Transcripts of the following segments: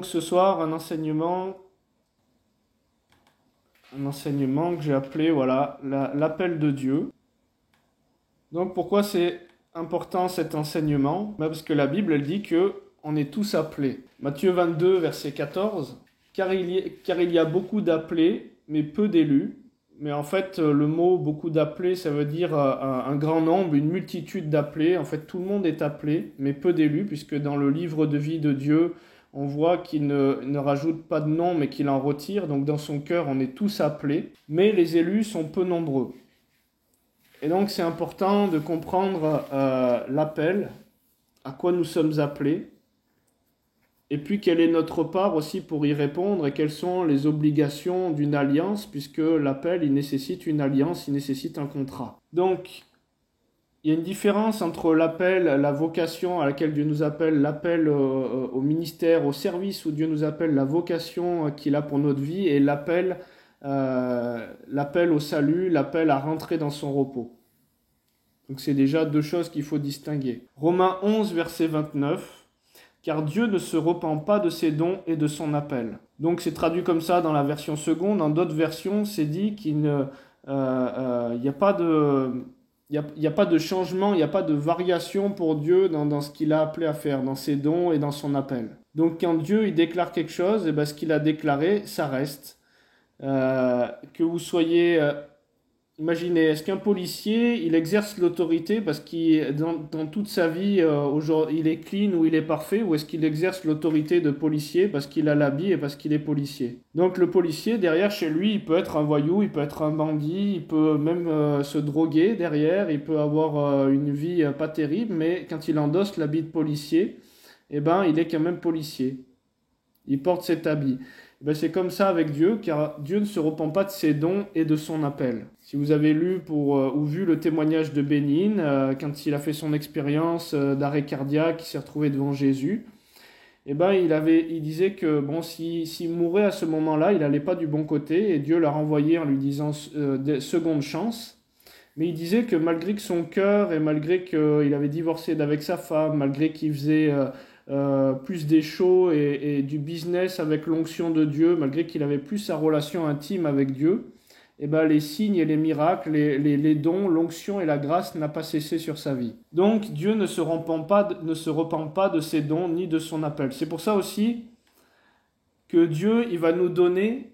donc ce soir un enseignement que j'ai appelé voilà, l'appel de Dieu. Donc pourquoi c'est important cet enseignement? Parce que la Bible elle dit que on est tous appelés. Matthieu 22 verset 14, car il y a beaucoup d'appelés mais peu d'élus. Mais en fait, le mot beaucoup d'appelés, ça veut dire un grand nombre, une multitude d'appelés. En fait, tout le monde est appelé, mais peu d'élus, puisque dans le livre de vie de Dieu, on voit qu'il ne rajoute pas de nom, mais qu'il en retire. Donc dans son cœur, on est tous appelés, mais les élus sont peu nombreux. Et donc c'est important de comprendre l'appel, à quoi nous sommes appelés, et puis quelle est notre part aussi pour y répondre et quelles sont les obligations d'une alliance, puisque l'appel, il nécessite une alliance, il nécessite un contrat. Donc, il y a une différence entre l'appel, la vocation à laquelle Dieu nous appelle, l'appel au ministère, au service où Dieu nous appelle, la vocation qu'il a pour notre vie, et l'appel au salut, l'appel à rentrer dans son repos. Donc c'est déjà deux choses qu'il faut distinguer. Romains 11, verset 29. Car Dieu ne se repent pas de ses dons et de son appel. Donc c'est traduit comme ça dans la version seconde. Dans d'autres versions, c'est dit qu'il n'y a pas de changement, il n'y a pas de variation pour Dieu dans ce qu'il a appelé à faire, dans ses dons et dans son appel. Donc quand Dieu il déclare quelque chose, et ce qu'il a déclaré, ça reste. Que vous soyez... Imaginez, est-ce qu'un policier, il exerce l'autorité parce qu'il, dans toute sa vie, aujourd'hui, il est clean ou il est parfait, ou est-ce qu'il exerce l'autorité de policier parce qu'il a l'habit et parce qu'il est policier? Donc le policier, derrière, chez lui, il peut être un voyou, il peut être un bandit, il peut même se droguer derrière, il peut avoir une vie pas terrible, mais quand il endosse l'habit de policier, il est quand même policier. Il porte cet habit. C'est comme ça avec Dieu, car Dieu ne se repent pas de ses dons et de son appel. Si vous avez lu ou vu le témoignage de Bénigne, quand il a fait son expérience d'arrêt cardiaque, il s'est retrouvé devant Jésus, il disait que s'il mourait à ce moment-là, il n'allait pas du bon côté, et Dieu l'a renvoyé en lui disant seconde chance. Mais il disait que malgré que son cœur, et malgré qu'il avait divorcé d'avec sa femme, malgré qu'il faisait... plus des shows et du business avec l'onction de Dieu, malgré qu'il avait plus sa relation intime avec Dieu, les signes et les miracles, les dons, l'onction et la grâce n'a pas cessé sur sa vie. Donc Dieu ne se repent pas de ses dons ni de son appel. C'est pour ça aussi que Dieu il va nous donner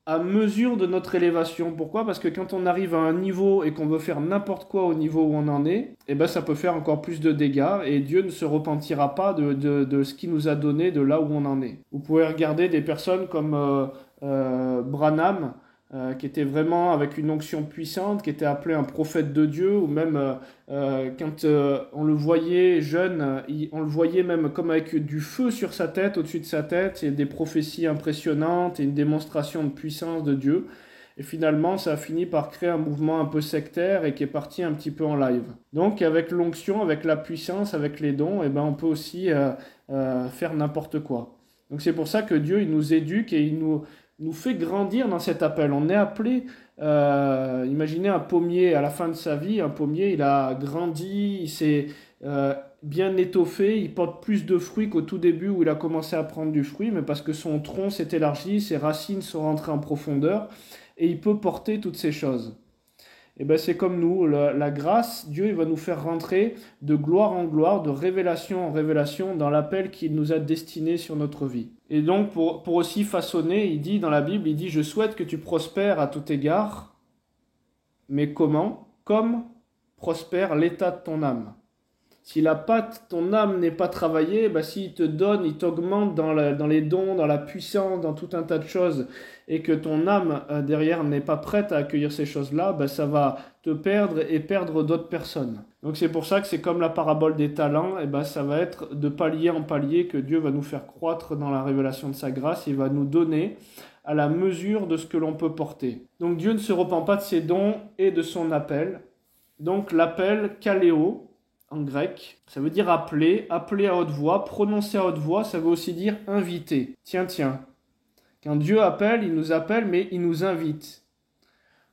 à mesure de notre élévation. Pourquoi? Parce que quand on arrive à un niveau et qu'on veut faire n'importe quoi au niveau où on en est, ça peut faire encore plus de dégâts et Dieu ne se repentira pas de ce qu'il nous a donné, de là où on en est. Vous pouvez regarder des personnes comme Branham, qui était vraiment avec une onction puissante, qui était appelé un prophète de Dieu, ou même quand on le voyait jeune, on le voyait même comme avec du feu sur sa tête, au-dessus de sa tête, et des prophéties impressionnantes, et une démonstration de puissance de Dieu. Et finalement, ça a fini par créer un mouvement un peu sectaire et qui est parti un petit peu en live. Donc avec l'onction, avec la puissance, avec les dons, on peut aussi faire n'importe quoi. Donc c'est pour ça que Dieu il nous éduque et il nous fait grandir dans cet appel. On est appelé, imaginez un pommier à la fin de sa vie, un pommier, il a grandi, il s'est bien étoffé, il porte plus de fruits qu'au tout début où il a commencé à prendre du fruit, mais parce que son tronc s'est élargi, ses racines sont rentrées en profondeur, et il peut porter toutes ces choses. C'est comme nous, la grâce, Dieu il va nous faire rentrer de gloire en gloire, de révélation en révélation dans l'appel qu'il nous a destiné sur notre vie. Et donc pour aussi façonner, il dit dans la Bible, il dit « Je souhaite que tu prospères à tout égard, mais comment? Comme prospère l'état de ton âme. » Si ton âme n'est pas travaillée, s'il te donne, il t'augmente dans les dons, dans la puissance, dans tout un tas de choses, et que ton âme derrière n'est pas prête à accueillir ces choses-là, ça va te perdre et perdre d'autres personnes. Donc c'est pour ça que c'est comme la parabole des talents, ça va être de palier en palier que Dieu va nous faire croître dans la révélation de sa grâce, il va nous donner à la mesure de ce que l'on peut porter. Donc Dieu ne se repent pas de ses dons et de son appel. Donc l'appel, kaléo, en grec, ça veut dire appeler, appeler à haute voix, prononcer à haute voix, ça veut aussi dire inviter. Tiens. Quand Dieu appelle, il nous appelle, mais il nous invite.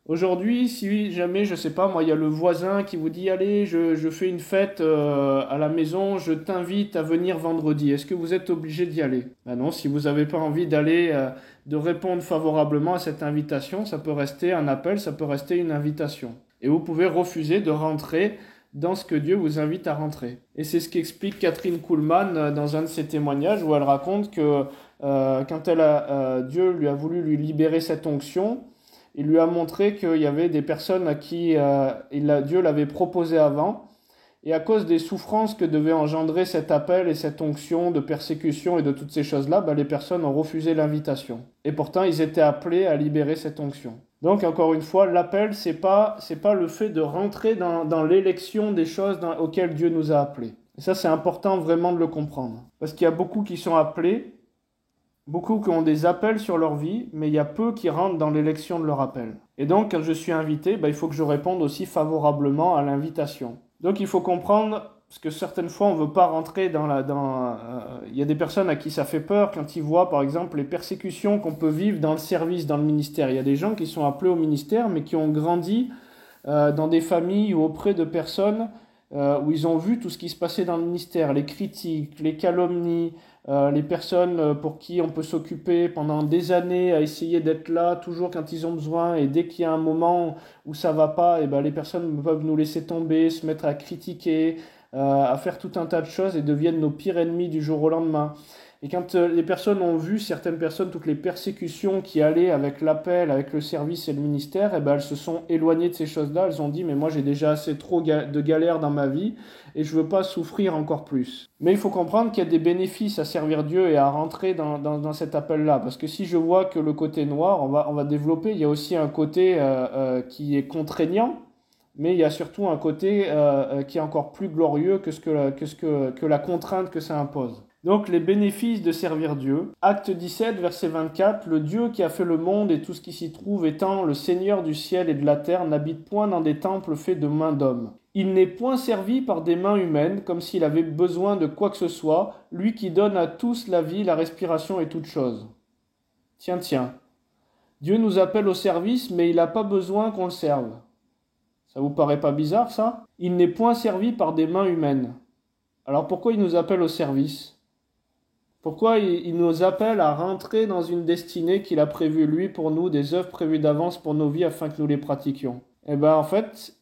Aujourd'hui, si jamais, je sais pas, moi, il y a le voisin qui vous dit, allez, je fais une fête à la maison, je t'invite à venir vendredi. Est-ce que vous êtes obligé d'y aller? Ben non, si vous n'avez pas envie d'aller, de répondre favorablement à cette invitation, ça peut rester un appel, ça peut rester une invitation. Et vous pouvez refuser de rentrer dans ce que Dieu vous invite à rentrer. Et c'est ce qu'explique Catherine Kuhlman dans un de ses témoignages où elle raconte que quand Dieu lui a voulu lui libérer cette onction, il lui a montré qu'il y avait des personnes à qui Dieu l'avait proposé avant, et à cause des souffrances que devait engendrer cet appel et cette onction de persécution et de toutes ces choses-là, les personnes ont refusé l'invitation. Et pourtant, ils étaient appelés à libérer cette onction. Donc, encore une fois, l'appel, c'est pas le fait de rentrer dans l'élection des choses auxquelles Dieu nous a appelés. Et ça, c'est important vraiment de le comprendre. Parce qu'il y a beaucoup qui sont appelés, beaucoup qui ont des appels sur leur vie, mais il y a peu qui rentrent dans l'élection de leur appel. Et donc, quand je suis invité, il faut que je réponde aussi favorablement à l'invitation. Donc, il faut comprendre, parce que certaines fois, on ne veut pas rentrer il y a des personnes à qui ça fait peur quand ils voient, par exemple, les persécutions qu'on peut vivre dans le service, dans le ministère. Il y a des gens qui sont appelés au ministère, mais qui ont grandi dans des familles ou auprès de personnes où ils ont vu tout ce qui se passait dans le ministère, les critiques, les calomnies, les personnes pour qui on peut s'occuper pendant des années à essayer d'être là toujours quand ils ont besoin, et dès qu'il y a un moment où ça va pas, les personnes peuvent nous laisser tomber, se mettre à critiquer, à faire tout un tas de choses et deviennent nos pires ennemis du jour au lendemain. Et quand les personnes ont vu, certaines personnes, toutes les persécutions qui allaient avec l'appel, avec le service et le ministère, elles se sont éloignées de ces choses-là. Elles ont dit, mais moi j'ai déjà assez trop de galères dans ma vie et je veux pas souffrir encore plus. Mais il faut comprendre qu'il y a des bénéfices à servir Dieu et à rentrer dans cet appel-là. Parce que si je vois que le côté noir, on va développer, il y a aussi un côté qui est contraignant, mais il y a surtout un côté qui est encore plus glorieux que la contrainte que ça impose. Donc les bénéfices de servir Dieu. Acte 17, verset 24. Le Dieu qui a fait le monde et tout ce qui s'y trouve, étant le Seigneur du ciel et de la terre, n'habite point dans des temples faits de mains d'hommes. Il n'est point servi par des mains humaines, comme s'il avait besoin de quoi que ce soit, lui qui donne à tous la vie, la respiration et toutes choses. Tiens. Dieu nous appelle au service, mais il n'a pas besoin qu'on le serve. Ça vous paraît pas bizarre, ça? Il n'est point servi par des mains humaines. Alors pourquoi il nous appelle au service? Pourquoi il nous appelle à rentrer dans une destinée qu'il a prévue lui pour nous, des œuvres prévues d'avance pour nos vies afin que nous les pratiquions? En fait,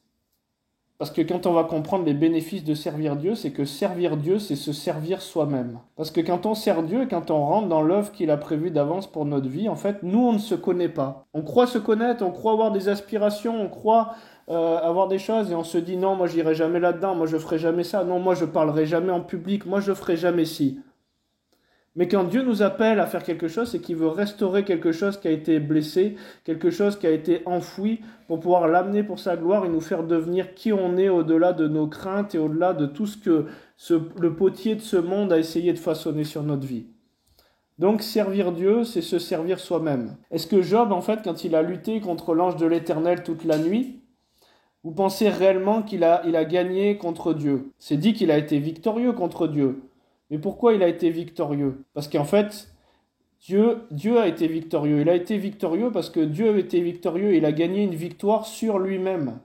parce que quand on va comprendre les bénéfices de servir Dieu, c'est que servir Dieu, c'est se servir soi-même. Parce que quand on sert Dieu, quand on rentre dans l'œuvre qu'il a prévue d'avance pour notre vie, en fait, nous, on ne se connaît pas. On croit se connaître, on croit avoir des aspirations, on croit avoir des choses, et on se dit, non, moi, j'irai jamais là-dedans, moi, je ferai jamais ça, non, moi, je parlerai jamais en public, moi, je ferai jamais ci. Mais quand Dieu nous appelle à faire quelque chose, c'est qu'il veut restaurer quelque chose qui a été blessé, quelque chose qui a été enfoui, pour pouvoir l'amener pour sa gloire et nous faire devenir qui on est au-delà de nos craintes et au-delà de tout ce que le potier de ce monde a essayé de façonner sur notre vie. Donc servir Dieu, c'est se servir soi-même. Est-ce que Job, en fait, quand il a lutté contre l'ange de l'Éternel toute la nuit, vous pensez réellement qu'il a gagné contre Dieu? C'est dit qu'il a été victorieux contre Dieu. Mais pourquoi il a été victorieux? Parce qu'en fait, Dieu a été victorieux. Il a été victorieux parce que Dieu a été victorieux et il a gagné une victoire sur lui-même.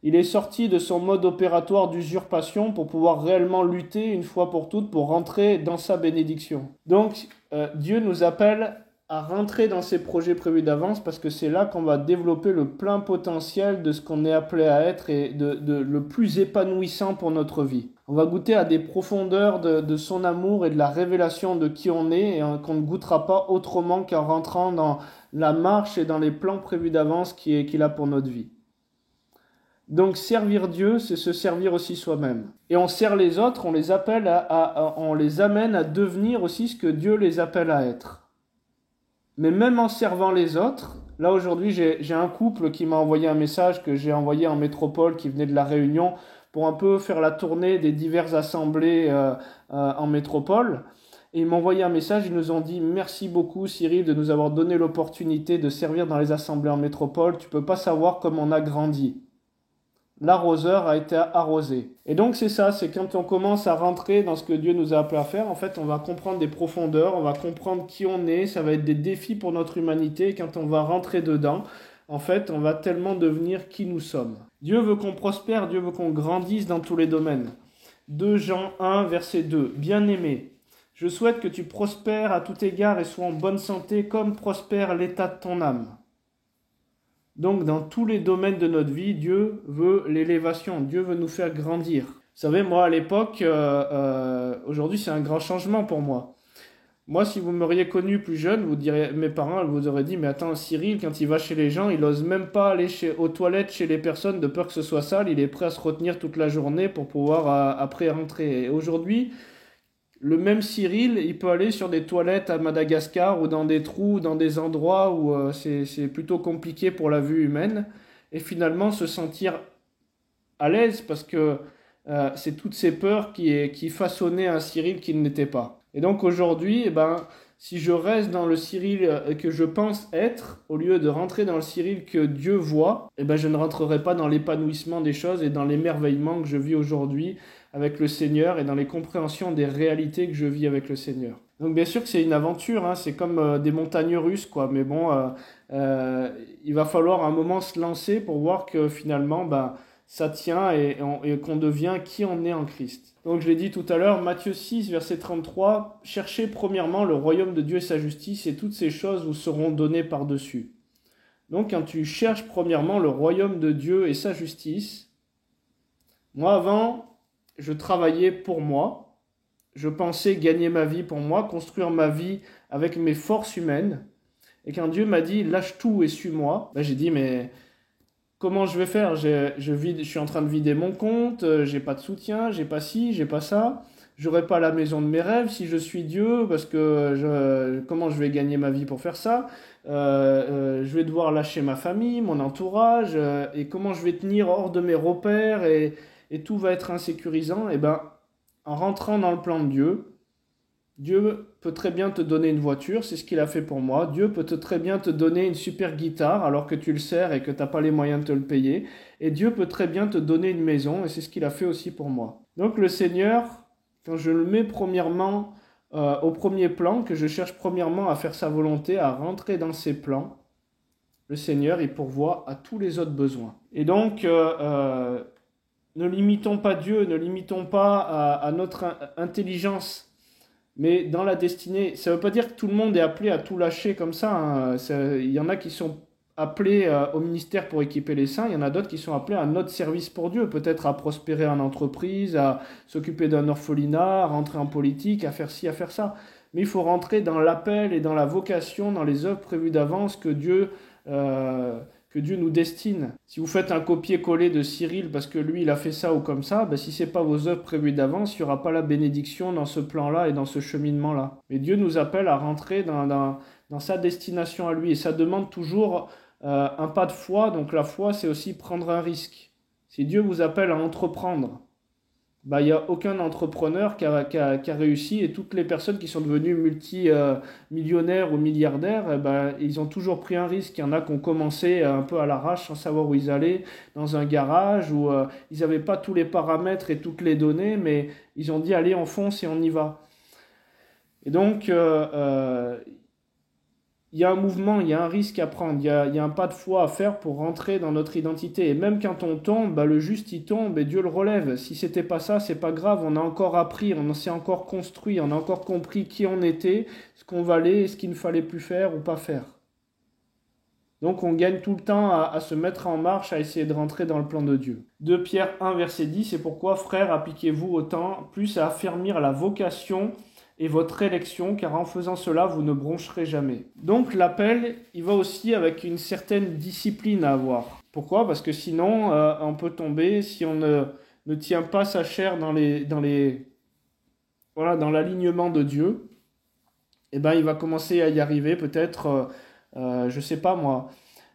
Il est sorti de son mode opératoire d'usurpation pour pouvoir réellement lutter une fois pour toutes pour rentrer dans sa bénédiction. Donc, Dieu nous appelle à rentrer dans ses projets prévus d'avance parce que c'est là qu'on va développer le plein potentiel de ce qu'on est appelé à être et de le plus épanouissant pour notre vie. On va goûter à des profondeurs de son amour et de la révélation de qui on est et qu'on ne goûtera pas autrement qu'en rentrant dans la marche et dans les plans prévus d'avance qu'il a pour notre vie. Donc servir Dieu, c'est se servir aussi soi-même. Et on sert les autres, on les appelle on les amène à devenir aussi ce que Dieu les appelle à être. Mais même en servant les autres, là aujourd'hui j'ai un couple qui m'a envoyé un message que j'ai envoyé en métropole qui venait de la Réunion pour un peu faire la tournée des diverses assemblées en métropole. Et ils m'ont envoyé un message, ils nous ont dit « Merci beaucoup Cyril de nous avoir donné l'opportunité de servir dans les assemblées en métropole, tu peux pas savoir comme on a grandi. » L'arroseur a été arrosé. Et donc c'est ça, c'est quand on commence à rentrer dans ce que Dieu nous a appelé à faire, en fait on va comprendre des profondeurs, on va comprendre qui on est, ça va être des défis pour notre humanité, et quand on va rentrer dedans, en fait, on va tellement devenir qui nous sommes. Dieu veut qu'on prospère, Dieu veut qu'on grandisse dans tous les domaines. 2 Jean 1, verset 2. Bien-aimé, je souhaite que tu prospères à tout égard et sois en bonne santé comme prospère l'état de ton âme. Donc, dans tous les domaines de notre vie, Dieu veut l'élévation, Dieu veut nous faire grandir. Vous savez, moi, à l'époque, aujourd'hui, c'est un grand changement pour moi. Moi, si vous m'auriez connu plus jeune, vous diriez, mes parents vous auraient dit, mais attends, Cyril, quand il va chez les gens, il n'ose même pas aller aux toilettes chez les personnes de peur que ce soit sale, il est prêt à se retenir toute la journée pour pouvoir après rentrer. Et aujourd'hui, le même Cyril, il peut aller sur des toilettes à Madagascar ou dans des trous, dans des endroits où c'est plutôt compliqué pour la vue humaine, et finalement se sentir à l'aise parce que c'est toutes ces peurs qui façonnaient un Cyril qui ne l'était pas. Et donc aujourd'hui, si je reste dans le Cyril que je pense être, au lieu de rentrer dans le Cyril que Dieu voit, je ne rentrerai pas dans l'épanouissement des choses et dans l'émerveillement que je vis aujourd'hui avec le Seigneur et dans les compréhensions des réalités que je vis avec le Seigneur. Donc bien sûr que c'est une aventure, hein, c'est comme des montagnes russes, quoi. Mais bon, il va falloir un moment se lancer pour voir que finalement, ça tient et qu'on devient qui on est en Christ. Donc je l'ai dit tout à l'heure, Matthieu 6, verset 33, « Cherchez premièrement le royaume de Dieu et sa justice, et toutes ces choses vous seront données par-dessus. » Donc quand tu cherches premièrement le royaume de Dieu et sa justice, moi avant, je travaillais pour moi, je pensais gagner ma vie pour moi, construire ma vie avec mes forces humaines, et quand Dieu m'a dit « Lâche tout et suis-moi », j'ai dit « Mais... comment je vais faire ? Je suis en train de vider mon compte, j'ai pas de soutien, j'ai pas ci, j'ai pas ça. J'aurai pas la maison de mes rêves si je suis Dieu, parce que comment je vais gagner ma vie pour faire ça ? Je vais devoir lâcher ma famille, mon entourage, et comment je vais tenir hors de mes repères, et tout va être insécurisant. En rentrant dans le plan de Dieu, Dieu peut très bien te donner une voiture, c'est ce qu'il a fait pour moi. Dieu peut très bien te donner une super guitare alors que tu le sers et que tu n'as pas les moyens de te le payer. Et Dieu peut très bien te donner une maison et c'est ce qu'il a fait aussi pour moi. Donc le Seigneur, quand je le mets premièrement au premier plan, que je cherche premièrement à faire sa volonté, à rentrer dans ses plans, le Seigneur, il pourvoit à tous les autres besoins. Et donc, ne limitons pas Dieu, ne limitons pas à notre intelligence, mais dans la destinée. Ça ne veut pas dire que tout le monde est appelé à tout lâcher comme ça, hein. Il y en a qui sont appelés au ministère pour équiper les saints, il y en a d'autres qui sont appelés à notre service pour Dieu, peut-être à prospérer en entreprise, à s'occuper d'un orphelinat, à rentrer en politique, à faire ci, à faire ça. Mais il faut rentrer dans l'appel et dans la vocation, dans les œuvres prévues d'avance que Dieu nous destine. Si vous faites un copier-coller de Cyril parce que lui il a fait ça ou comme ça, si ce n'est pas vos œuvres prévues d'avance, il n'y aura pas la bénédiction dans ce plan-là et dans ce cheminement-là. Mais Dieu nous appelle à rentrer dans sa destination à lui et ça demande toujours un pas de foi. Donc la foi, c'est aussi prendre un risque. Si Dieu vous appelle à entreprendre, il n'y a aucun entrepreneur qui a réussi et toutes les personnes qui sont devenues multimillionnaires ou milliardaires, ils ont toujours pris un risque. Il y en a qui ont commencé un peu à l'arrache sans savoir où ils allaient, dans un garage où ils n'avaient pas tous les paramètres et toutes les données, mais ils ont dit allez on fonce et on y va. Et donc il y a un mouvement, il y a un risque à prendre, il y a un pas de foi à faire pour rentrer dans notre identité. Et même quand on tombe, le juste il tombe et Dieu le relève. Si c'était pas ça, c'est pas grave, on a encore appris, on s'est encore construit, on a encore compris qui on était, ce qu'on valait et ce qu'il ne fallait plus faire ou pas faire. Donc on gagne tout le temps à se mettre en marche, à essayer de rentrer dans le plan de Dieu. 2 Pierre 1, verset 10, c'est pourquoi, frères, appliquez-vous autant plus à affermir la vocation et votre élection, car en faisant cela, vous ne broncherez jamais. Donc l'appel, il va aussi avec une certaine discipline à avoir. Pourquoi ? Parce que sinon, on peut tomber, si on ne tient pas sa chair dans l'alignement de Dieu, il va commencer à y arriver, peut-être, je sais pas moi,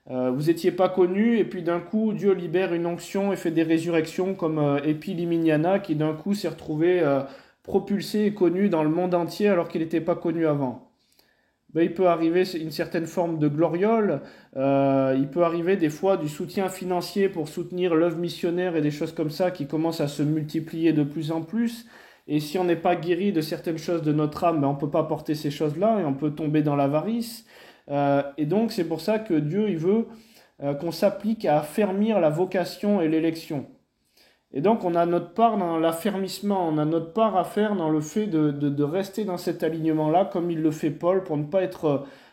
vous n'étiez pas connu, et puis d'un coup, Dieu libère une onction et fait des résurrections, comme Epi Liminiana, qui d'un coup s'est retrouvé propulsé et connu dans le monde entier alors qu'il n'était pas connu avant. Il peut arriver une certaine forme de gloriole, il peut arriver des fois du soutien financier pour soutenir l'œuvre missionnaire et des choses comme ça qui commencent à se multiplier de plus en plus. Et si on n'est pas guéri de certaines choses de notre âme, on ne peut pas porter ces choses-là et on peut tomber dans l'avarice. Et donc c'est pour ça que Dieu il veut qu'on s'applique à affermir la vocation et l'élection. Et donc on a notre part dans l'affermissement, on a notre part à faire dans le fait de rester dans cet alignement-là, comme il le fait Paul, pour ne pas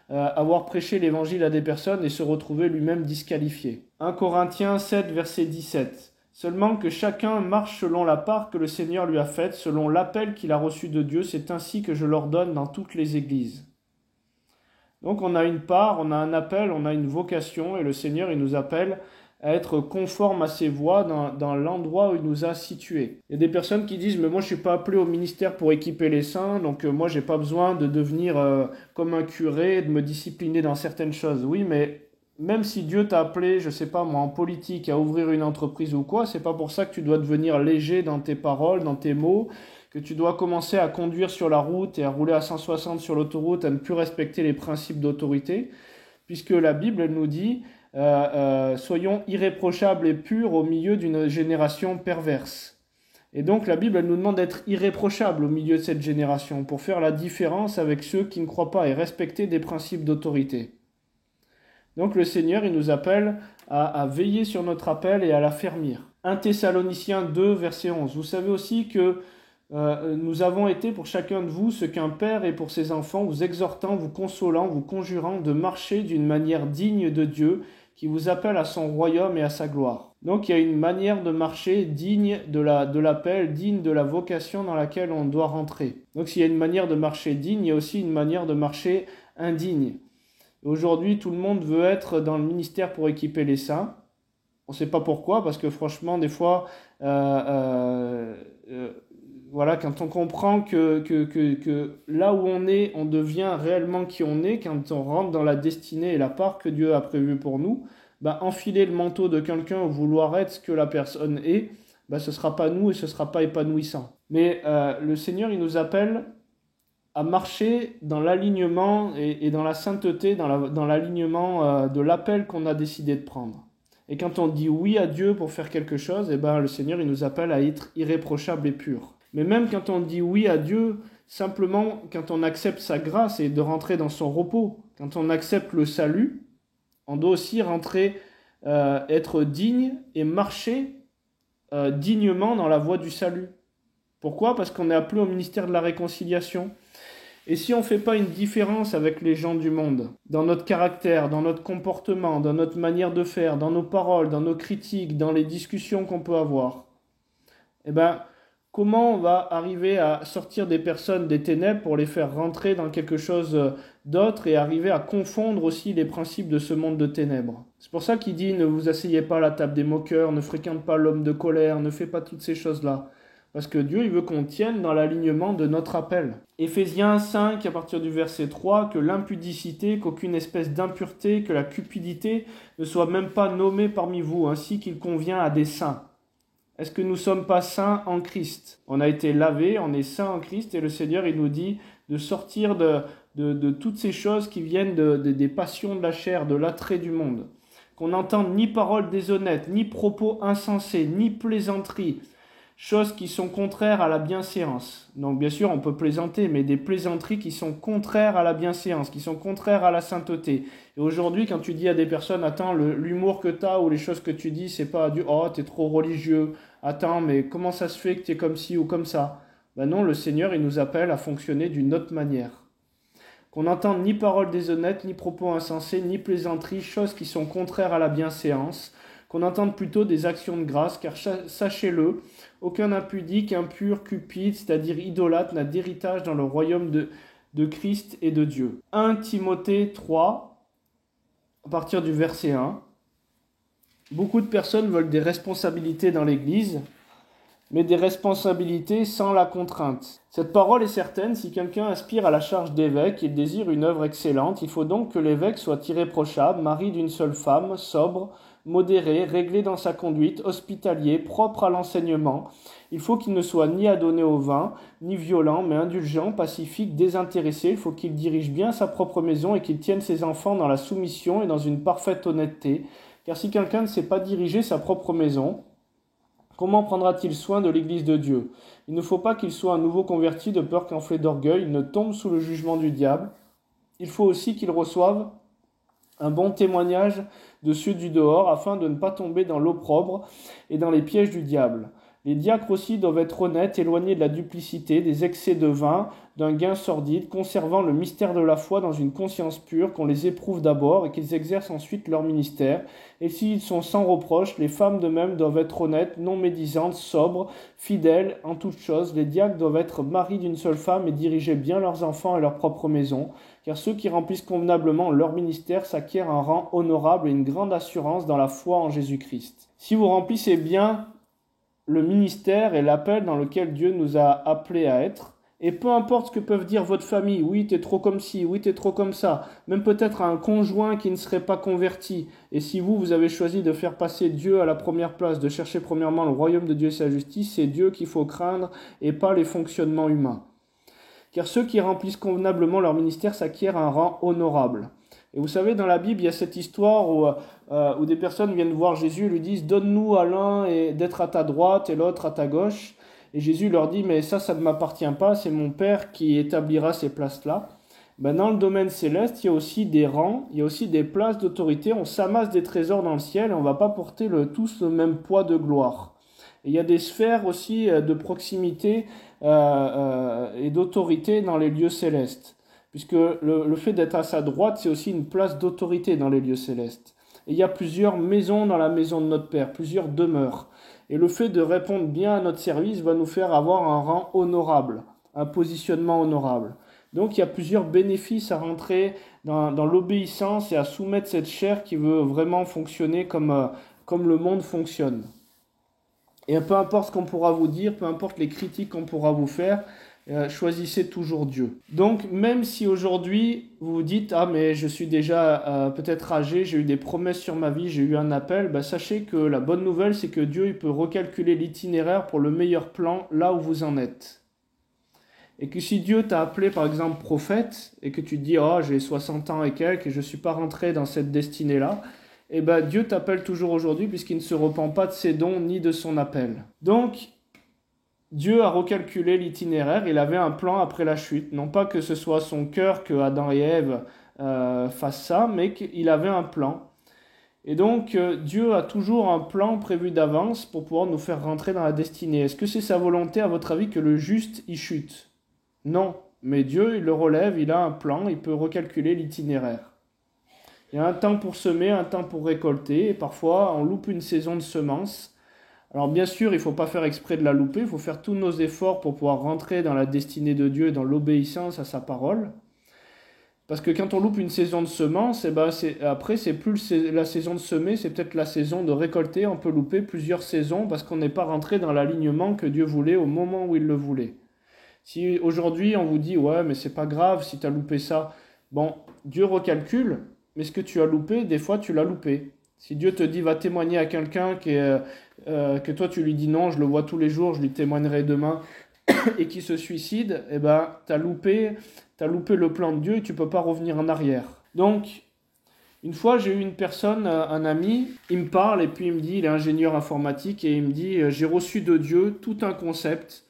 avoir prêché l'évangile à des personnes et se retrouver lui-même disqualifié. 1 Corinthiens 7, verset 17. Seulement que chacun marche selon la part que le Seigneur lui a faite, selon l'appel qu'il a reçu de Dieu, c'est ainsi que je l'ordonne dans toutes les églises. Donc on a une part, on a un appel, on a une vocation, et le Seigneur il nous appelle à être conforme à ses voies dans l'endroit où il nous a situés. Il y a des personnes qui disent « mais moi je ne suis pas appelé au ministère pour équiper les saints, donc moi je n'ai pas besoin de devenir comme un curé, de me discipliner dans certaines choses. » Oui, mais même si Dieu t'a appelé, je ne sais pas moi, en politique, à ouvrir une entreprise ou quoi, c'est pas pour ça que tu dois devenir léger dans tes paroles, dans tes mots, que tu dois commencer à conduire sur la route et à rouler à 160 sur l'autoroute, à ne plus respecter les principes d'autorité, puisque la Bible elle nous dit soyons irréprochables et purs au milieu d'une génération perverse. Et donc la Bible elle nous demande d'être irréprochables au milieu de cette génération pour faire la différence avec ceux qui ne croient pas et respecter des principes d'autorité. Donc le Seigneur il nous appelle à veiller sur notre appel et à l'affermir. 1 Thessaloniciens 2 verset 11. Vous savez aussi que nous avons été pour chacun de vous ce qu'un père est pour ses enfants, vous exhortant, vous consolant, vous conjurant de marcher d'une manière digne de Dieu qui vous appelle à son royaume et à sa gloire. Donc il y a une manière de marcher digne de l'appel, digne de la vocation dans laquelle on doit rentrer. Donc s'il y a une manière de marcher digne, il y a aussi une manière de marcher indigne. Aujourd'hui, tout le monde veut être dans le ministère pour équiper les saints. On ne sait pas pourquoi, parce que franchement, des fois, voilà, quand on comprend que là où on devient réellement qui on est, quand on rentre dans la destinée et la part que Dieu a prévue pour nous, enfiler le manteau de quelqu'un ou vouloir être ce que la personne est, ce ne sera pas nous et ce ne sera pas épanouissant. Mais le Seigneur, il nous appelle à marcher dans l'alignement et dans la sainteté, dans l'alignement de l'appel qu'on a décidé de prendre. Et quand on dit oui à Dieu pour faire quelque chose, le Seigneur, il nous appelle à être irréprochable et pur. Mais même quand on dit oui à Dieu, simplement quand on accepte sa grâce et de rentrer dans son repos, quand on accepte le salut, on doit aussi rentrer, être digne et marcher dignement dans la voie du salut. Pourquoi ? Parce qu'on est appelé au ministère de la réconciliation. Et si on ne fait pas une différence avec les gens du monde, dans notre caractère, dans notre comportement, dans notre manière de faire, dans nos paroles, dans nos critiques, dans les discussions qu'on peut avoir, comment on va arriver à sortir des personnes des ténèbres pour les faire rentrer dans quelque chose d'autre et arriver à confondre aussi les principes de ce monde de ténèbres. C'est pour ça qu'il dit « Ne vous asseyez pas à la table des moqueurs, ne fréquente pas l'homme de colère, ne faites pas toutes ces choses-là. » Parce que Dieu, il veut qu'on tienne dans l'alignement de notre appel. Éphésiens 5, à partir du verset 3, que l'impudicité, qu'aucune espèce d'impureté, que la cupidité ne soit même pas nommée parmi vous, ainsi qu'il convient à des saints. Est-ce que nous ne sommes pas saints en Christ ? On a été lavés, on est saints en Christ, et le Seigneur, il nous dit de sortir de toutes ces choses qui viennent des passions de la chair, de l'attrait du monde. Qu'on n'entende ni paroles déshonnêtes, ni propos insensés, ni plaisanteries, choses qui sont contraires à la bienséance. Donc bien sûr, on peut plaisanter, mais des plaisanteries qui sont contraires à la bienséance, qui sont contraires à la sainteté. Et aujourd'hui, quand tu dis à des personnes, attends, l'humour que tu as ou les choses que tu dis, c'est pas du « oh, t'es trop religieux, attends, mais comment ça se fait que t'es comme ci ou comme ça ?» Non, le Seigneur, il nous appelle à fonctionner d'une autre manière. Qu'on n'entende ni paroles déshonnêtes, ni propos insensés, ni plaisanteries, choses qui sont contraires à la bienséance, qu'on entende plutôt des actions de grâce, car sachez-le, aucun impudique, impur, cupide, c'est-à-dire idolâtre, n'a d'héritage dans le royaume de Christ et de Dieu. 1 Timothée 3, à partir du verset 1. Beaucoup de personnes veulent des responsabilités dans l'Église, mais des responsabilités sans la contrainte. Cette parole est certaine, si quelqu'un aspire à la charge d'évêque, il désire une œuvre excellente, il faut donc que l'évêque soit irréprochable, mari d'une seule femme, sobre, modéré, réglé dans sa conduite, hospitalier, propre à l'enseignement. Il faut qu'il ne soit ni adonné au vin, ni violent, mais indulgent, pacifique, désintéressé. Il faut qu'il dirige bien sa propre maison et qu'il tienne ses enfants dans la soumission et dans une parfaite honnêteté. Car si quelqu'un ne sait pas diriger sa propre maison, comment prendra-t-il soin de l'Église de Dieu ? Il ne faut pas qu'il soit un nouveau converti de peur qu'enflé d'orgueil, il ne tombe sous le jugement du diable. Il faut aussi qu'il reçoive un bon témoignage de ceux du dehors, afin de ne pas tomber dans l'opprobre et dans les pièges du diable. Les diacres aussi doivent être honnêtes, éloignés de la duplicité, des excès de vin, d'un gain sordide, conservant le mystère de la foi dans une conscience pure, qu'on les éprouve d'abord et qu'ils exercent ensuite leur ministère. Et s'ils sont sans reproche, les femmes de même doivent être honnêtes, non médisantes, sobres, fidèles en toutes choses. Les diacres doivent être maris d'une seule femme et diriger bien leurs enfants et leur propre maison, car ceux qui remplissent convenablement leur ministère s'acquièrent un rang honorable et une grande assurance dans la foi en Jésus-Christ. Si vous remplissez bien le ministère et l'appel dans lequel Dieu nous a appelés à être, et peu importe ce que peuvent dire votre famille, oui t'es trop comme ci, oui t'es trop comme ça, même peut-être un conjoint qui ne serait pas converti, et si vous avez choisi de faire passer Dieu à la première place, de chercher premièrement le royaume de Dieu et sa justice, c'est Dieu qu'il faut craindre et pas les fonctionnements humains. Car ceux qui remplissent convenablement leur ministère s'acquièrent un rang honorable. Et vous savez, dans la Bible, il y a cette histoire où des personnes viennent voir Jésus et lui disent « Donne-nous à l'un d'être à ta droite et l'autre à ta gauche. » Et Jésus leur dit « Mais ça ne m'appartient pas, c'est mon Père qui établira ces places-là. » Dans le domaine céleste, il y a aussi des rangs, il y a aussi des places d'autorité. On s'amasse des trésors dans le ciel et on ne va pas porter tous le même poids de gloire. Et il y a des sphères aussi de proximité et d'autorité dans les lieux célestes. Puisque le fait d'être à sa droite, c'est aussi une place d'autorité dans les lieux célestes. Et il y a plusieurs maisons dans la maison de notre Père, plusieurs demeures. Et le fait de répondre bien à notre service va nous faire avoir un rang honorable, un positionnement honorable. Donc il y a plusieurs bénéfices à rentrer dans l'obéissance et à soumettre cette chair qui veut vraiment fonctionner comme le monde fonctionne. Et peu importe ce qu'on pourra vous dire, peu importe les critiques qu'on pourra vous faire, choisissez toujours Dieu. Donc même si aujourd'hui vous vous dites « Ah mais je suis déjà peut-être âgé, j'ai eu des promesses sur ma vie, j'ai eu un appel », sachez que la bonne nouvelle c'est que Dieu il peut recalculer l'itinéraire pour le meilleur plan là où vous en êtes. Et que si Dieu t'a appelé par exemple prophète et que tu te dis « Oh j'ai 60 ans et quelques et je ne suis pas rentré dans cette destinée-là », Dieu t'appelle toujours aujourd'hui puisqu'il ne se repent pas de ses dons ni de son appel. Donc Dieu a recalculé l'itinéraire, il avait un plan après la chute. Non pas que ce soit son cœur que Adam et Ève fassent ça, mais qu'il avait un plan. Et donc Dieu a toujours un plan prévu d'avance pour pouvoir nous faire rentrer dans la destinée. Est-ce que c'est sa volonté, à votre avis, que le juste y chute ? Non, mais Dieu, il le relève, il a un plan, il peut recalculer l'itinéraire. Il y a un temps pour semer, un temps pour récolter, et parfois on loupe une saison de semences. Alors bien sûr, il ne faut pas faire exprès de la louper, il faut faire tous nos efforts pour pouvoir rentrer dans la destinée de Dieu et dans l'obéissance à sa parole. Parce que quand on loupe une saison de semences, après c'est plus la saison de semer, c'est peut-être la saison de récolter. On peut louper plusieurs saisons parce qu'on n'est pas rentré dans l'alignement que Dieu voulait au moment où il le voulait. Si aujourd'hui on vous dit « Ouais, mais c'est pas grave si tu as loupé ça », bon, Dieu recalcule, mais ce que tu as loupé, des fois tu l'as loupé. Si Dieu te dit « Va témoigner à quelqu'un que toi tu lui dis non, je le vois tous les jours, je lui témoignerai demain, et qui se suicide, t'as loupé le plan de Dieu et tu peux pas revenir en arrière. » Donc, une fois j'ai eu une personne, un ami, il me parle et puis il me dit, il est ingénieur informatique et il me dit « J'ai reçu de Dieu tout un concept ».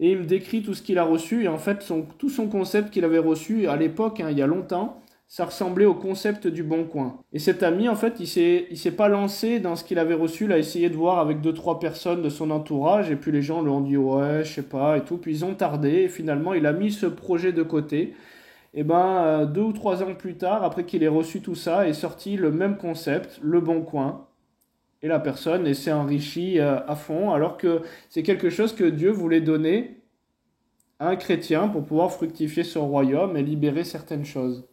Et il me décrit tout ce qu'il a reçu et en fait tout son concept qu'il avait reçu à l'époque, il y a longtemps, ça ressemblait au concept du Bon Coin. Et cet ami, en fait, il s'est pas lancé dans ce qu'il avait reçu, il a essayé de voir avec 2-3 personnes de son entourage, et puis les gens lui ont dit « Ouais, je sais pas », et tout, puis ils ont tardé, et finalement, il a mis ce projet de côté. Et 2 ou 3 ans plus tard, après qu'il ait reçu tout ça, est sorti le même concept, le Bon Coin, et la personne s'est enrichie à fond, alors que c'est quelque chose que Dieu voulait donner à un chrétien pour pouvoir fructifier son royaume et libérer certaines choses.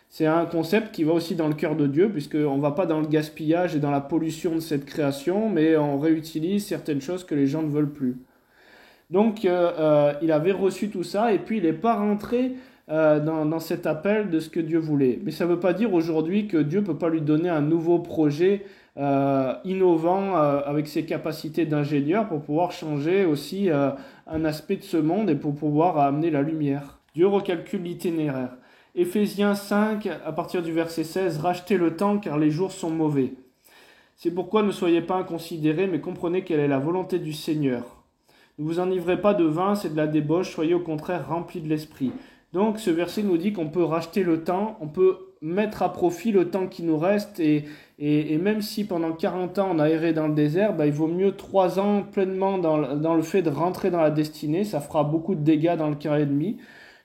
C'est un concept qui va aussi dans le cœur de Dieu, puisqu'on ne va pas dans le gaspillage et dans la pollution de cette création, mais on réutilise certaines choses que les gens ne veulent plus. Donc, il avait reçu tout ça, et puis il n'est pas rentré dans cet appel de ce que Dieu voulait. Mais ça ne veut pas dire aujourd'hui que Dieu ne peut pas lui donner un nouveau projet innovant avec ses capacités d'ingénieur pour pouvoir changer aussi un aspect de ce monde et pour pouvoir amener la lumière. Dieu recalcule l'itinéraire. Éphésiens 5, à partir du verset 16, « Rachetez le temps car les jours sont mauvais. C'est pourquoi ne soyez pas inconsidérés, mais comprenez quelle est la volonté du Seigneur. Ne vous enivrez pas de vin, c'est de la débauche, soyez au contraire remplis de l'esprit. » Donc ce verset nous dit qu'on peut racheter le temps, on peut mettre à profit le temps qui nous reste et même si pendant 40 ans on a erré dans le désert, il vaut mieux 3 ans pleinement dans le fait de rentrer dans la destinée, ça fera beaucoup de dégâts dans le quart et demi,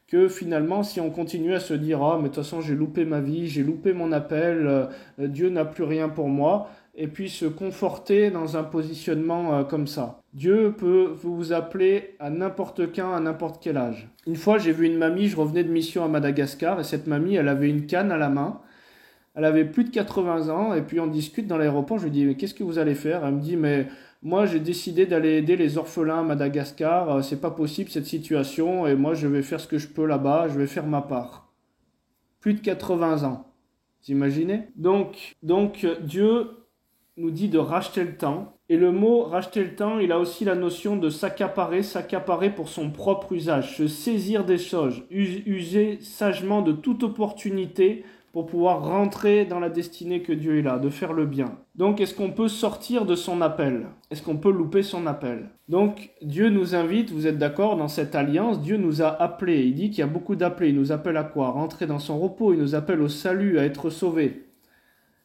que finalement si on continue à se dire « mais de toute façon j'ai loupé ma vie, j'ai loupé mon appel, Dieu n'a plus rien pour moi », et puis se conforter dans un positionnement comme ça. Dieu peut vous appeler à n'importe quand, à n'importe quel âge. Une fois, j'ai vu une mamie, je revenais de mission à Madagascar, et cette mamie, elle avait une canne à la main. Elle avait plus de 80 ans, et puis on discute dans l'aéroport, je lui dis « mais qu'est-ce que vous allez faire ?» Elle me dit « mais moi j'ai décidé d'aller aider les orphelins à Madagascar, c'est pas possible cette situation, et moi je vais faire ce que je peux là-bas, je vais faire ma part. » Plus de 80 ans. Vous imaginez ? Donc Dieu nous dit de racheter le temps. Et le mot racheter le temps, il a aussi la notion de s'accaparer pour son propre usage, se saisir des choses, user sagement de toute opportunité pour pouvoir rentrer dans la destinée que Dieu a, de faire le bien. Donc, est-ce qu'on peut sortir de son appel ? Est-ce qu'on peut louper son appel ? Donc, Dieu nous invite, vous êtes d'accord, dans cette alliance, Dieu nous a appelés. Il dit qu'il y a beaucoup d'appelés. Il nous appelle à quoi ? Rentrer dans son repos. Il nous appelle au salut, à être sauvés.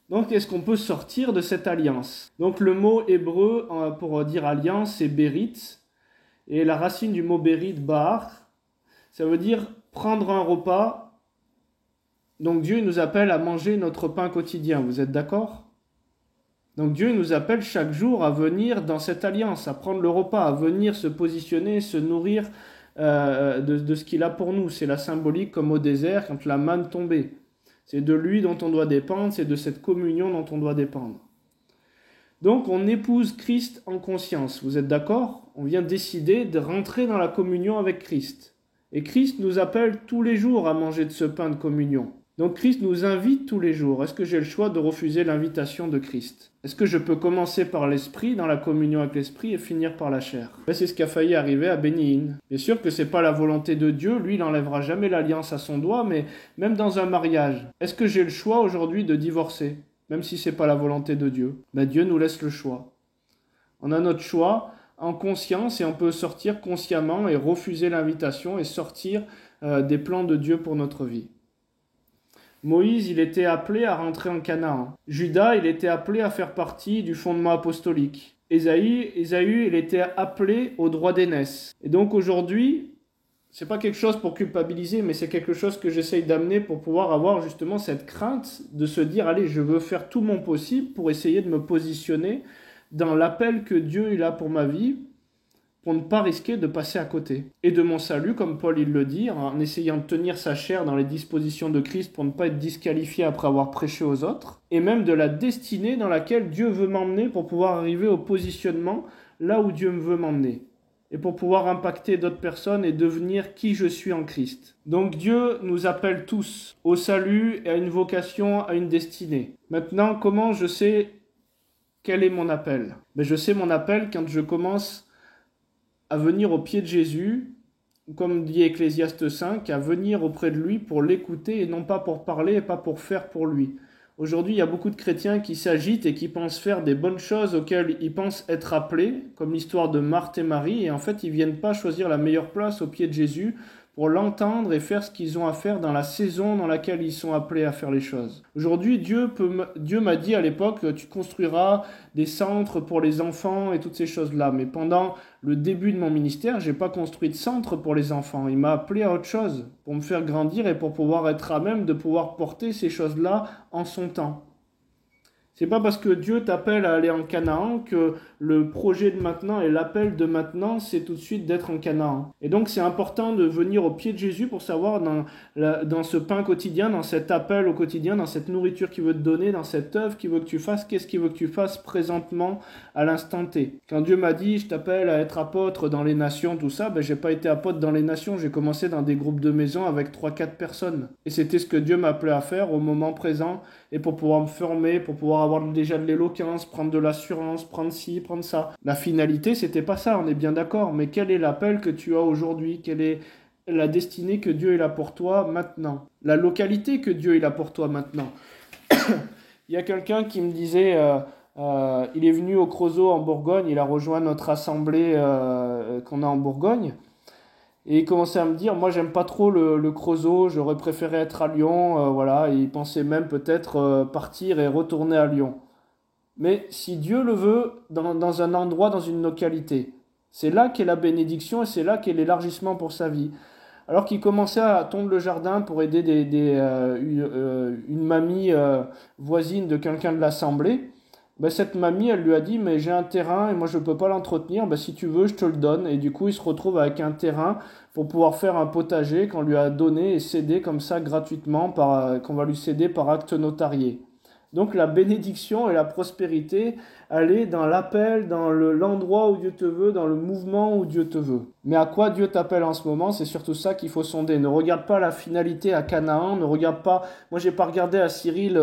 Donc, est-ce qu'on peut sortir de cette alliance ? Donc, le mot hébreu pour dire alliance, c'est bérit. Et la racine du mot bérit, bar, ça veut dire prendre un repas. Donc, Dieu nous appelle à manger notre pain quotidien. Vous êtes d'accord ? Donc, Dieu nous appelle chaque jour à venir dans cette alliance, à prendre le repas, à venir se positionner, se nourrir de ce qu'il a pour nous. C'est la symbolique comme au désert quand la manne tombait. C'est de lui dont on doit dépendre, c'est de cette communion dont on doit dépendre. Donc on épouse Christ en conscience, vous êtes d'accord ? On vient décider de rentrer dans la communion avec Christ. Et Christ nous appelle tous les jours à manger de ce pain de communion. Donc Christ nous invite tous les jours. Est-ce que j'ai le choix de refuser l'invitation de Christ ? Est-ce que je peux commencer par l'esprit, dans la communion avec l'esprit, et finir par la chair ? C'est ce qui a failli arriver à Bénihin. Bien sûr que ce n'est pas la volonté de Dieu, lui il n'enlèvera jamais l'alliance à son doigt, mais même dans un mariage, est-ce que j'ai le choix aujourd'hui de divorcer ? Même si ce n'est pas la volonté de Dieu. Dieu nous laisse le choix. On a notre choix en conscience et on peut sortir consciemment et refuser l'invitation et sortir des plans de Dieu pour notre vie. Moïse, il était appelé à rentrer en Canaan. Judas, il était appelé à faire partie du fondement apostolique. Ésaü, il était appelé au droit d'aînesse. Et donc aujourd'hui, c'est pas quelque chose pour culpabiliser, mais c'est quelque chose que j'essaye d'amener pour pouvoir avoir justement cette crainte de se dire, allez, je veux faire tout mon possible pour essayer de me positionner dans l'appel que Dieu il a pour ma vie, pour ne pas risquer de passer à côté. Et de mon salut, comme Paul il le dit, en essayant de tenir sa chair dans les dispositions de Christ pour ne pas être disqualifié après avoir prêché aux autres, et même de la destinée dans laquelle Dieu veut m'emmener pour pouvoir arriver au positionnement là où Dieu veut m'emmener, et pour pouvoir impacter d'autres personnes et devenir qui je suis en Christ. Donc Dieu nous appelle tous au salut et à une vocation, à une destinée. Maintenant, comment je sais quel est mon appel ? Je sais mon appel quand je commence à venir au pied de Jésus, comme dit Ecclésiaste 5, à venir auprès de lui pour l'écouter et non pas pour parler et pas pour faire pour lui. Aujourd'hui, il y a beaucoup de chrétiens qui s'agitent et qui pensent faire des bonnes choses auxquelles ils pensent être appelés, comme l'histoire de Marthe et Marie, et en fait, ils ne viennent pas choisir la meilleure place au pied de Jésus pour l'entendre et faire ce qu'ils ont à faire dans la saison dans laquelle ils sont appelés à faire les choses. Aujourd'hui, Dieu m'a dit à l'époque, tu construiras des centres pour les enfants et toutes ces choses-là. Mais pendant le début de mon ministère, je n'ai pas construit de centre pour les enfants. Il m'a appelé à autre chose, pour me faire grandir et pour pouvoir être à même de pouvoir porter ces choses-là en son temps. C'est pas parce que Dieu t'appelle à aller en Canaan que le projet de maintenant et l'appel de maintenant, c'est tout de suite d'être en Canaan. Et donc c'est important de venir au pied de Jésus pour savoir dans ce pain quotidien, dans cet appel au quotidien, dans cette nourriture qu'il veut te donner, dans cette œuvre qu'il veut que tu fasses, qu'est-ce qu'il veut que tu fasses présentement à l'instant T. Quand Dieu m'a dit, je t'appelle à être apôtre dans les nations, tout ça, j'ai pas été apôtre dans les nations, j'ai commencé dans des groupes de maison avec 3-4 personnes. Et c'était ce que Dieu m'appelait à faire au moment présent et pour pouvoir me former, pour pouvoir avoir déjà de l'éloquence, prendre de l'assurance, prendre ci, prendre ça. La finalité, c'était pas ça, on est bien d'accord, mais quel est l'appel que tu as aujourd'hui ? Quelle est la destinée que Dieu a pour toi maintenant ? La localité que Dieu a pour toi maintenant ? Il y a quelqu'un qui me disait, il est venu au Creusot en Bourgogne, il a rejoint notre assemblée qu'on a en Bourgogne, Et il commençait à me dire, moi j'aime pas trop le Creusot, j'aurais préféré être à Lyon, voilà. Et il pensait même peut-être partir et retourner à Lyon. Mais si Dieu le veut, dans un endroit, dans une localité, c'est là qu'est la bénédiction et c'est là qu'est l'élargissement pour sa vie. Alors qu'il commençait à tondre le jardin pour aider une mamie voisine de quelqu'un de l'assemblée, ben cette mamie, elle lui a dit, mais j'ai un terrain et moi je ne peux pas l'entretenir, ben si tu veux, je te le donne. Et du coup, il se retrouve avec un terrain pour pouvoir faire un potager qu'on lui a donné et cédé comme ça gratuitement, qu'on va lui céder par acte notarié. Donc la bénédiction et la prospérité, elle est dans l'appel, dans l'endroit où Dieu te veut, dans le mouvement où Dieu te veut. Mais à quoi Dieu t'appelle en ce moment, c'est surtout ça qu'il faut sonder. Ne regarde pas la finalité à Canaan, ne regarde pas... Moi, j'ai pas regardé à Cyril,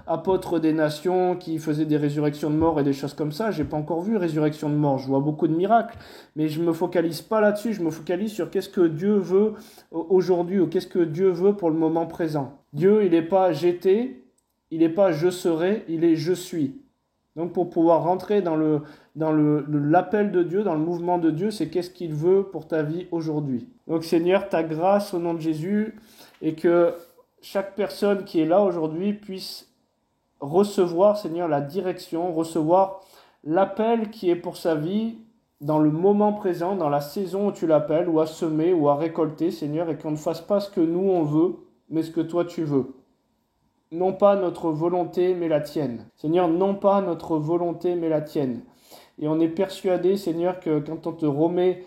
apôtre des nations, qui faisait des résurrections de morts et des choses comme ça. J'ai pas encore vu résurrection de morts. Je vois beaucoup de miracles, mais je me focalise pas là-dessus. Je me focalise sur qu'est-ce que Dieu veut aujourd'hui, ou qu'est-ce que Dieu veut pour le moment présent. Dieu, il n'est pas j'étais, il n'est pas je serai, il est je suis. Donc pour pouvoir rentrer dans l'appel de Dieu, dans le mouvement de Dieu, c'est qu'est-ce qu'il veut pour ta vie aujourd'hui. Donc Seigneur, ta grâce au nom de Jésus, et que chaque personne qui est là aujourd'hui puisse recevoir, Seigneur, la direction, recevoir l'appel qui est pour sa vie dans le moment présent, dans la saison où tu l'appelles, ou à semer, ou à récolter, Seigneur, et qu'on ne fasse pas ce que nous on veut, mais ce que toi tu veux. Non pas notre volonté, mais la tienne. Seigneur, non pas notre volonté, mais la tienne. Et on est persuadé, Seigneur, que quand on te remet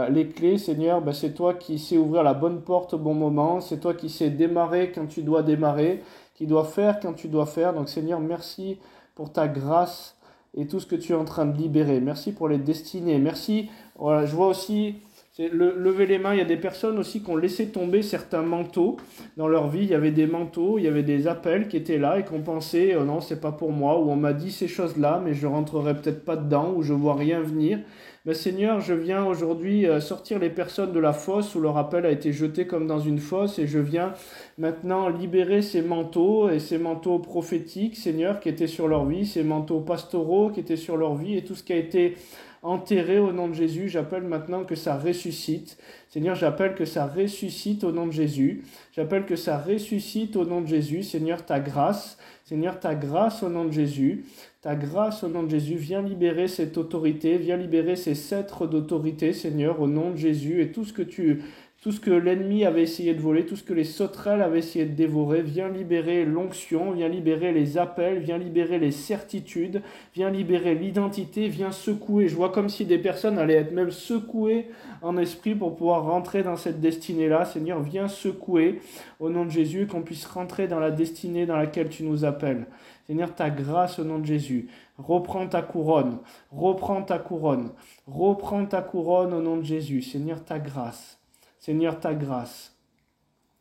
les clés, Seigneur, ben c'est toi qui sais ouvrir la bonne porte au bon moment, c'est toi qui sais démarrer quand tu dois démarrer, qui dois faire quand tu dois faire. Donc Seigneur, merci pour ta grâce et tout ce que tu es en train de libérer. Merci pour les destinées. Merci, voilà, je vois aussi... Lever les mains, il y a des personnes aussi qui ont laissé tomber certains manteaux dans leur vie. Il y avait des manteaux, il y avait des appels qui étaient là et qu'on pensait non, c'est pas pour moi, ou on m'a dit ces choses-là, mais je rentrerai peut-être pas dedans, ou je vois rien venir. Mais Seigneur, je viens aujourd'hui sortir les personnes de la fosse où leur appel a été jeté comme dans une fosse, et je viens maintenant libérer ces manteaux, et ces manteaux prophétiques, Seigneur, qui étaient sur leur vie, ces manteaux pastoraux qui étaient sur leur vie, et tout ce qui a été enterré au nom de Jésus. J'appelle maintenant que ça ressuscite. Seigneur, j'appelle que ça ressuscite au nom de Jésus. J'appelle que ça ressuscite au nom de Jésus. Seigneur, ta grâce. Seigneur, ta grâce au nom de Jésus. Ta grâce au nom de Jésus. Viens libérer cette autorité. Viens libérer ces sceptres d'autorité, Seigneur, au nom de Jésus. Et tout ce que l'ennemi avait essayé de voler, tout ce que les sauterelles avaient essayé de dévorer, viens libérer l'onction, viens libérer les appels, viens libérer les certitudes, viens libérer l'identité, viens secouer. Je vois comme si des personnes allaient être même secouées en esprit pour pouvoir rentrer dans cette destinée-là. Seigneur, viens secouer au nom de Jésus, qu'on puisse rentrer dans la destinée dans laquelle tu nous appelles. Seigneur, ta grâce au nom de Jésus. Reprends ta couronne, reprends ta couronne, reprends ta couronne au nom de Jésus. Seigneur, ta grâce. Seigneur, ta grâce.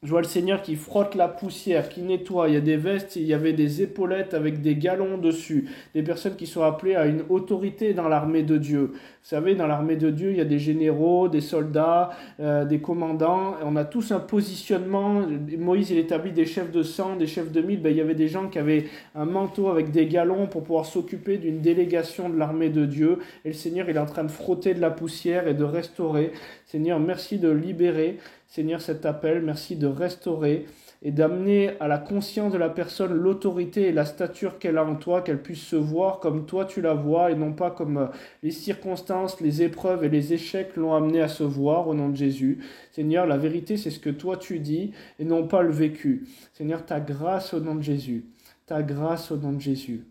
Je vois le Seigneur qui frotte la poussière, qui nettoie. Il y a des vestes, il y avait des épaulettes avec des galons dessus. Des personnes qui sont appelées à une autorité dans l'armée de Dieu. Vous savez, dans l'armée de Dieu, il y a des généraux, des soldats, des commandants. On a tous un positionnement. Moïse, il établit des chefs de 100, des chefs de 1000. Il y avait des gens qui avaient un manteau avec des galons pour pouvoir s'occuper d'une délégation de l'armée de Dieu. Et le Seigneur, il est en train de frotter de la poussière et de restaurer. Seigneur, merci de libérer. Seigneur, cet appel, merci de restaurer et d'amener à la conscience de la personne l'autorité et la stature qu'elle a en toi, qu'elle puisse se voir comme toi tu la vois et non pas comme les circonstances, les épreuves et les échecs l'ont amené à se voir au nom de Jésus. Seigneur, la vérité, c'est ce que toi tu dis et non pas le vécu. Seigneur, ta grâce au nom de Jésus. Ta grâce au nom de Jésus.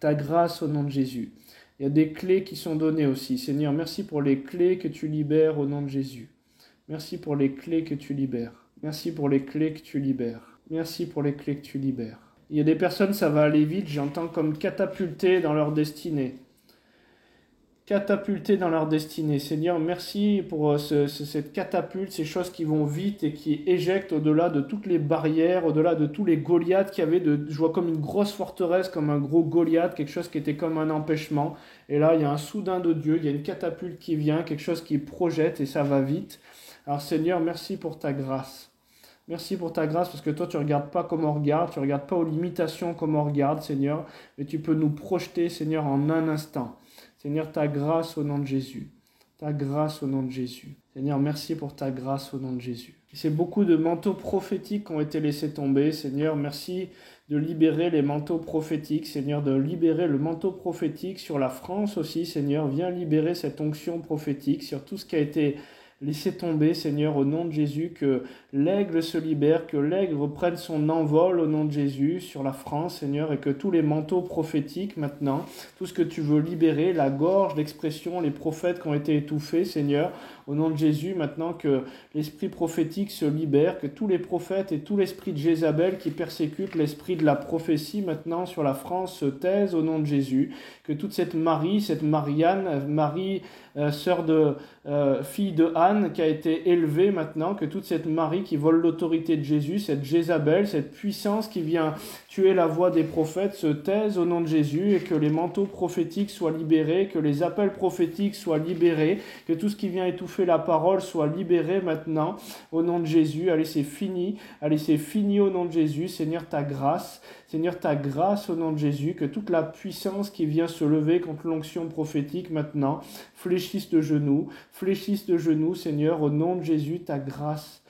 Ta grâce au nom de Jésus. Il y a des clés qui sont données aussi. Seigneur, merci pour les clés que tu libères au nom de Jésus. Merci pour les clés que tu libères. Merci pour les clés que tu libères. Merci pour les clés que tu libères. Il y a des personnes, ça va aller vite, j'entends comme catapulter dans leur destinée. Catapulter dans leur destinée. Seigneur, merci pour cette catapulte, ces choses qui vont vite et qui éjectent au-delà de toutes les barrières, au-delà de tous les Goliaths qu'il y avait. Je vois comme une grosse forteresse, comme un gros Goliath, quelque chose qui était comme un empêchement. Et là, il y a un soudain de Dieu, il y a une catapulte qui vient, quelque chose qui projette et ça va vite. Alors Seigneur, merci pour ta grâce. Merci pour ta grâce parce que toi, tu ne regardes pas comme on regarde, tu ne regardes pas aux limitations comme on regarde, Seigneur, mais tu peux nous projeter, Seigneur, en un instant. Seigneur, ta grâce au nom de Jésus. Ta grâce au nom de Jésus. Seigneur, merci pour ta grâce au nom de Jésus. C'est beaucoup de manteaux prophétiques qui ont été laissés tomber. Seigneur, merci de libérer les manteaux prophétiques. Seigneur, de libérer le manteau prophétique sur la France aussi. Seigneur, viens libérer cette onction prophétique sur tout ce qui a été laissé tomber, Seigneur, au nom de Jésus, que l'aigle se libère, que l'aigle reprenne son envol au nom de Jésus sur la France, Seigneur, et que tous les manteaux prophétiques maintenant, tout ce que tu veux libérer, la gorge, l'expression, les prophètes qui ont été étouffés, Seigneur, au nom de Jésus, maintenant que l'esprit prophétique se libère, que tous les prophètes et tout l'esprit de Jézabel qui persécute l'esprit de la prophétie maintenant sur la France se taisent au nom de Jésus, que toute cette Marie, cette Marianne, Marie, fille de Anne qui a été élevée maintenant, que toute cette Marie qui vole l'autorité de Jésus, cette Jézabel, cette puissance qui vient tuer la voix des prophètes se taise au nom de Jésus et que les manteaux prophétiques soient libérés, que les appels prophétiques soient libérés, que tout ce qui vient étouffer la parole soit libéré maintenant au nom de Jésus. Allez, c'est fini au nom de Jésus. Seigneur, ta grâce au nom de Jésus, que toute la puissance qui vient se lever contre l'onction prophétique maintenant fléchisse de genoux, Seigneur, au nom de Jésus, ta grâce,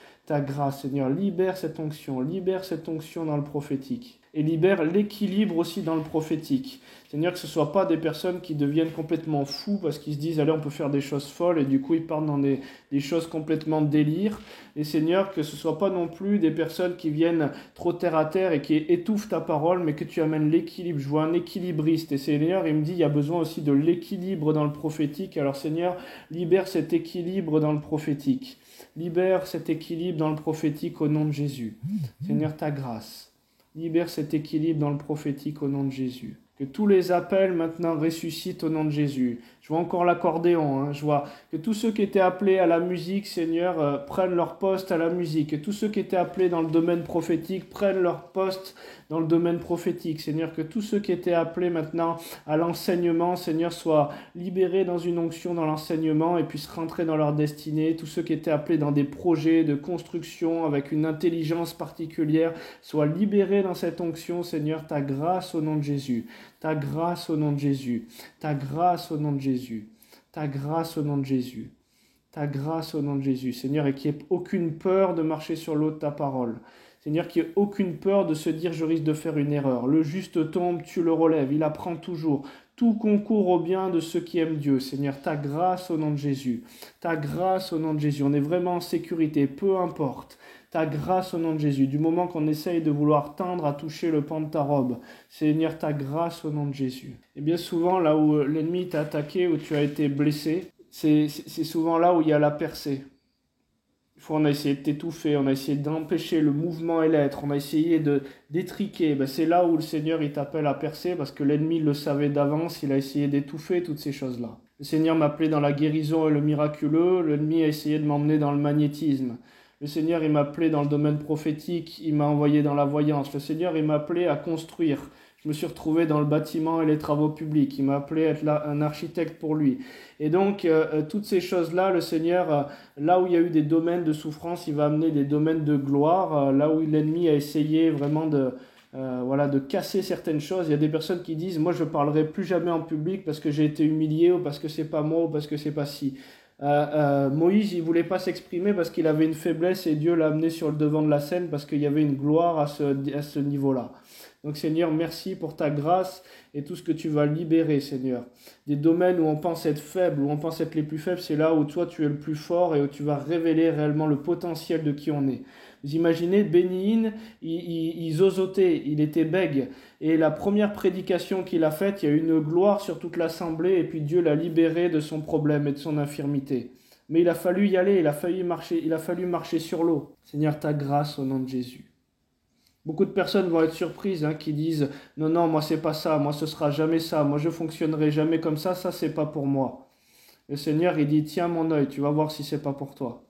Seigneur, libère cette onction dans le prophétique. Et libère l'équilibre aussi dans le prophétique. Seigneur, que ce ne soit pas des personnes qui deviennent complètement fous parce qu'ils se disent « Allez, on peut faire des choses folles » et du coup, ils partent dans des choses complètement délire. Et Seigneur, que ce ne soit pas non plus des personnes qui viennent trop terre à terre et qui étouffent ta parole, mais que tu amènes l'équilibre. Je vois un équilibriste. Et Seigneur, il me dit, il y a besoin aussi de l'équilibre dans le prophétique. Alors Seigneur, libère cet équilibre dans le prophétique. Libère cet équilibre dans le prophétique au nom de Jésus. Seigneur, ta grâce. Libère cet équilibre dans le prophétique au nom de Jésus. Que tous les appels maintenant ressuscitent au nom de Jésus. Je vois encore l'accordéon. Je vois que tous ceux qui étaient appelés à la musique, Seigneur, prennent leur poste à la musique. Que tous ceux qui étaient appelés dans le domaine prophétique prennent leur poste dans le domaine prophétique. Seigneur, que tous ceux qui étaient appelés maintenant à l'enseignement, Seigneur, soient libérés dans une onction dans l'enseignement et puissent rentrer dans leur destinée. Tous ceux qui étaient appelés dans des projets de construction avec une intelligence particulière soient libérés dans cette onction. Seigneur, ta grâce au nom de Jésus. Ta grâce au nom de Jésus. Ta grâce au nom de Jésus. Ta grâce au nom de Jésus. Ta grâce au nom de Jésus. Seigneur, et qu'il n'y ait aucune peur de marcher sur l'eau de ta parole. Seigneur, qu'il n'y ait aucune peur de se dire « je risque de faire une erreur ». Le juste tombe, tu le relèves, il apprend toujours. Tout concourt au bien de ceux qui aiment Dieu. Seigneur, ta grâce au nom de Jésus. Ta grâce au nom de Jésus. On est vraiment en sécurité, peu importe. Ta grâce au nom de Jésus. Du moment qu'on essaye de vouloir tendre à toucher le pan de ta robe. Seigneur, ta grâce au nom de Jésus. Et bien souvent, là où l'ennemi t'a attaqué, où tu as été blessé, c'est souvent là où il y a la percée. On a essayé de t'étouffer, on a essayé d'empêcher le mouvement et l'être, on a essayé d'étriquer. C'est là où le Seigneur il t'appelle à percer parce que l'ennemi le savait d'avance, il a essayé d'étouffer toutes ces choses-là. Le Seigneur m'a appelé dans la guérison et le miraculeux, l'ennemi a essayé de m'emmener dans le magnétisme. Le Seigneur il m'a appelé dans le domaine prophétique, il m'a envoyé dans la voyance. Le Seigneur il m'a appelé à construire. Je me suis retrouvé dans le bâtiment et les travaux publics. Il m'a appelé à être un architecte pour lui. Et donc, toutes ces choses-là, le Seigneur, là où il y a eu des domaines de souffrance, il va amener des domaines de gloire. Là où l'ennemi a essayé vraiment de casser certaines choses. Il y a des personnes qui disent « Moi, je ne parlerai plus jamais en public parce que j'ai été humilié ou parce que c'est pas moi ou parce que c'est pas si. » Moïse, il voulait pas s'exprimer parce qu'il avait une faiblesse et Dieu l'a amené sur le devant de la scène parce qu'il y avait une gloire à ce niveau-là. Donc Seigneur, merci pour ta grâce et tout ce que tu vas libérer, Seigneur. Des domaines où on pense être faible, où on pense être les plus faibles, c'est là où toi tu es le plus fort et où tu vas révéler réellement le potentiel de qui on est. Vous imaginez, Bénihin, il zozotait, il était bègue. Et la première prédication qu'il a faite, il y a eu une gloire sur toute l'assemblée et puis Dieu l'a libéré de son problème et de son infirmité. Mais il a fallu y aller, il a fallu marcher sur l'eau. Seigneur, ta grâce au nom de Jésus. Beaucoup de personnes vont être surprises, qui disent « Non, moi c'est pas ça, moi ce sera jamais ça, moi je fonctionnerai jamais comme ça c'est pas pour moi. » Le Seigneur, il dit « Tiens mon œil, tu vas voir si c'est pas pour toi. »